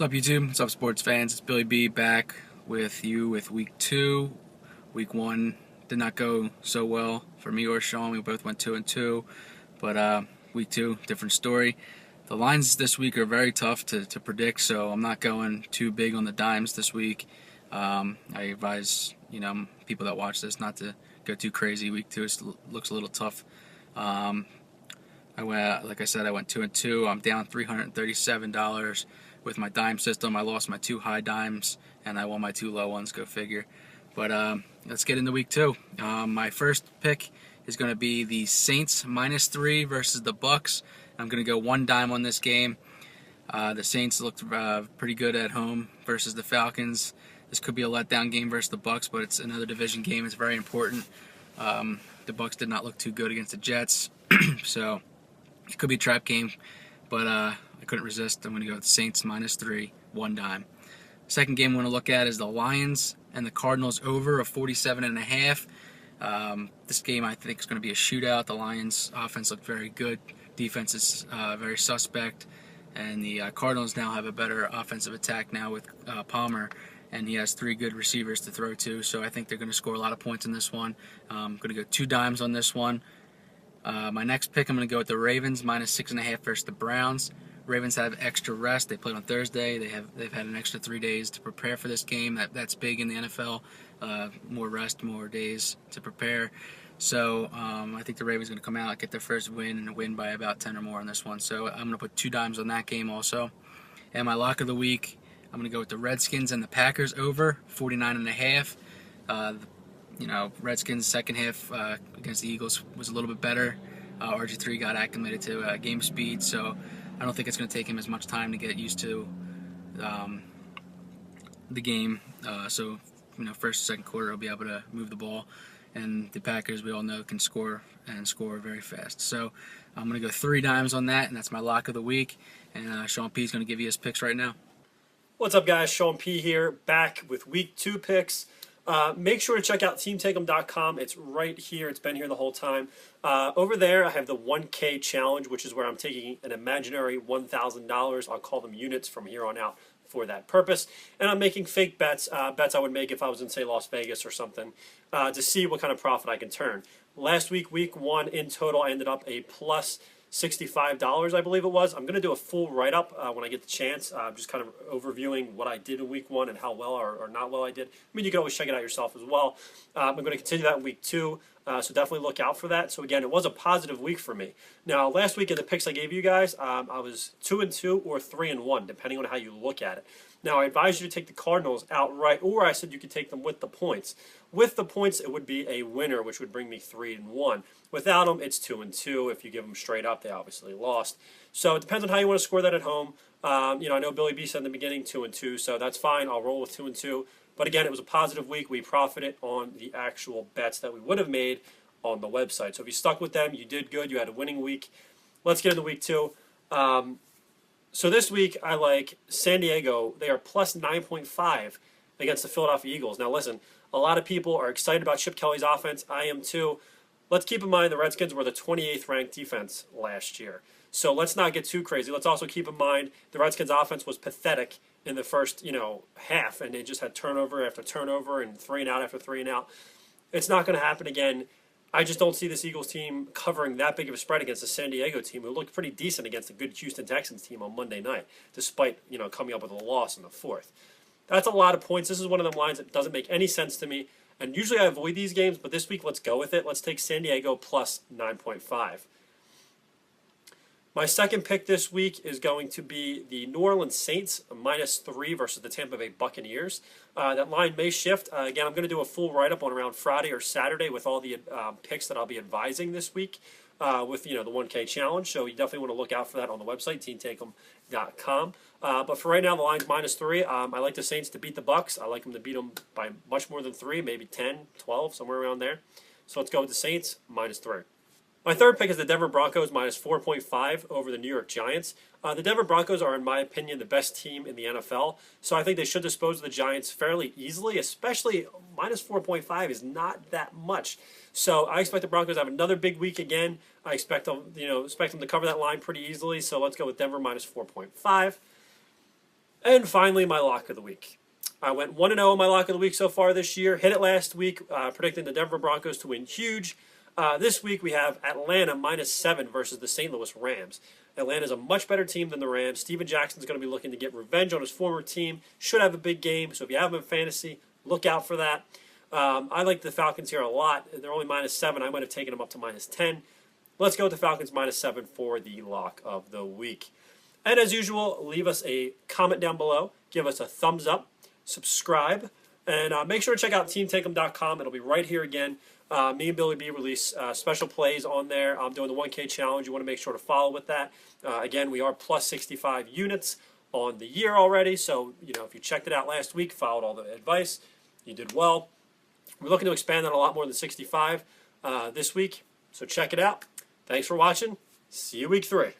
What's up, YouTube? What's up, sports fans? It's Billy B back with you with week 2. Week 1 did not go so well for me or Sean. We both went 2-2, but week 2, different story. The lines this week are very tough to predict, so I'm not going too big on the dimes this week. I advise people that watch this not to go too crazy. Week 2 looks a little tough. I went, like I said, I went 2-2. I'm down $337 with my dime system. I lost my 2 high dimes and I won my 2 low ones. Go figure. But let's get into week 2. My first pick is going to be the Saints -3 versus the Bucks. I'm going to go 1 dime on this game. The Saints looked pretty good at home versus the Falcons. This could be a letdown game versus the Bucks, but it's another division game. It's very important. The Bucks did not look too good against the Jets, so it could be a trap game, but I couldn't resist. I'm going to go with Saints -3, 1 dime. Second game I'm going to look at is the Lions and the Cardinals over of 47.5. This game I think is going to be a shootout. The Lions offense looked very good. Defense is very suspect, and the Cardinals now have a better offensive attack now with Palmer, and he has 3 good receivers to throw to, so I think they're going to score a lot of points in this one. I'm going to go 2 dimes on this one. My next pick, I'm going to go with the Ravens -6.5 versus the Browns. Ravens have extra rest. They played on Thursday. They've had an extra 3 days to prepare for this game. That's big in the NFL. More rest, more days to prepare. So I think the Ravens are going to come out, get their first win, and win by about 10 or more on this one. So I'm going to put 2 dimes on that game also. And my lock of the week, I'm going to go with the Redskins and the Packers over 49.5. Redskins second half against the Eagles was a little bit better. RG3 got acclimated to game speed, so I don't think it's going to take him as much time to get used to the game. So first, second quarter, he'll be able to move the ball. And the Packers, we all know, can score and score very fast. So I'm going to go 3 dimes on that, and that's my lock of the week. And Sean P is going to give you his picks right now. What's up, guys? Sean P here, back with week 2 picks. Make sure to check out teamtake'em.com. It's right here. It's been here the whole time. Over there, I have the 1K challenge, which is where I'm taking an imaginary $1,000. I'll call them units from here on out for that purpose. And I'm making fake bets, bets I would make if I was in, say, Las Vegas or something, to see what kind of profit I can turn. Last week, week 1, in total, I ended up a plus $65, I believe it was. I'm going to do a full write-up when I get the chance, just kind of overviewing what I did in week 1 and how well or not well I did. I mean, you can always check it out yourself as well. I'm going to continue that in week 2, so definitely look out for that. So again, it was a positive week for me. Now, last week in the picks I gave you guys, I was 2-2 or 3-1, depending on how you look at it. Now, I advise you to take the Cardinals outright, or I said you could take them with the points. With the points, it would be a winner, which would bring me 3-1. Without them, it's 2-2. If you give them straight up, they obviously lost. So it depends on how you want to score that at home. I know Billy B said in the beginning 2-2, so that's fine. I'll roll with 2-2. But again, it was a positive week. We profited on the actual bets that we would have made on the website. So if you stuck with them, you did good. You had a winning week. Let's get into week 2. So this week, I like San Diego. They are plus 9.5 against the Philadelphia Eagles. Now listen, a lot of people are excited about Chip Kelly's offense. I am too. Let's keep in mind the Redskins were the 28th ranked defense last year. So let's not get too crazy. Let's also keep in mind the Redskins offense was pathetic in the first, half, and they just had turnover after turnover and 3-and-out after 3-and-out. It's not going to happen again. I just don't see this Eagles team covering that big of a spread against the San Diego team, who looked pretty decent against a good Houston Texans team on Monday night, despite coming up with a loss in the 4th. That's a lot of points. This is one of them lines that doesn't make any sense to me, and usually I avoid these games, but this week let's go with it. Let's take San Diego plus 9.5. My second pick this week is going to be the New Orleans Saints -3 versus the Tampa Bay Buccaneers. That line may shift. Again, I'm going to do a full write-up on around Friday or Saturday with all the picks that I'll be advising this week with the 1K challenge. So you definitely want to look out for that on the website, teamtake'em.com. But for right now, the line's -3. I like the Saints to beat the Bucs. I like them to beat them by much more than 3, maybe 10, 12, somewhere around there. So let's go with the Saints -3. My third pick is the Denver Broncos -4.5 over the New York Giants. The Denver Broncos are, in my opinion, the best team in the NFL, so I think they should dispose of the Giants fairly easily, especially -4.5 is not that much. So I expect the Broncos to have another big week again. I expect them, to cover that line pretty easily, so let's go with Denver -4.5. And finally, my lock of the week. I went 1-0 in my lock of the week so far this year. Hit it last week, predicting the Denver Broncos to win huge. This week we have Atlanta -7 versus the St. Louis Rams. Atlanta's a much better team than the Rams. Steven Jackson's going to be looking to get revenge on his former team. Should have a big game, so if you have him in fantasy, look out for that. I like the Falcons here a lot. They're only -7. I might have taken them up to -10. Let's go with the Falcons -7 for the lock of the week. And as usual, leave us a comment down below. Give us a thumbs up. Subscribe. And make sure to check out teamtake'em.com. It'll be right here again. Me and Billy B release special plays on there. I'm doing the 1K challenge. You want to make sure to follow with that. Again, we are plus 65 units on the year already. So, if you checked it out last week, followed all the advice, you did well. We're looking to expand that a lot more than 65 this week. So check it out. Thanks for watching. See you week 3.